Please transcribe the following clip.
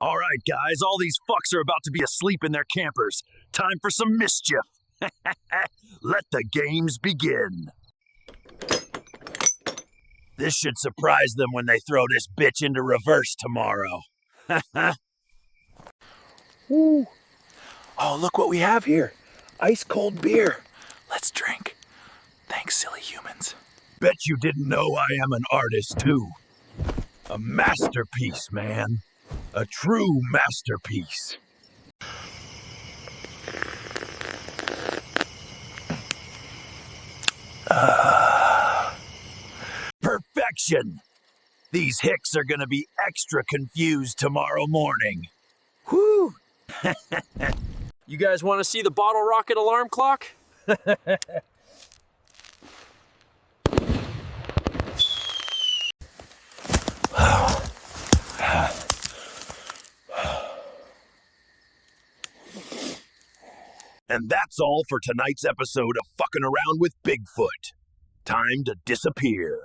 All right, guys, all these fucks are about to be asleep in their campers. Time for some mischief. Let the games begin. This should surprise them when they throw this bitch into reverse tomorrow. Woo. Oh, look what we have here. Ice cold beer. Let's drink. Thanks, silly humans. Bet you didn't know I am an artist, too. A masterpiece, man. A true masterpiece. Perfection! These hicks are gonna be extra confused tomorrow morning. Whoo! You guys want to see the bottle rocket alarm clock? And that's all for tonight's episode of Fucking Around with Bigfoot. Time to disappear.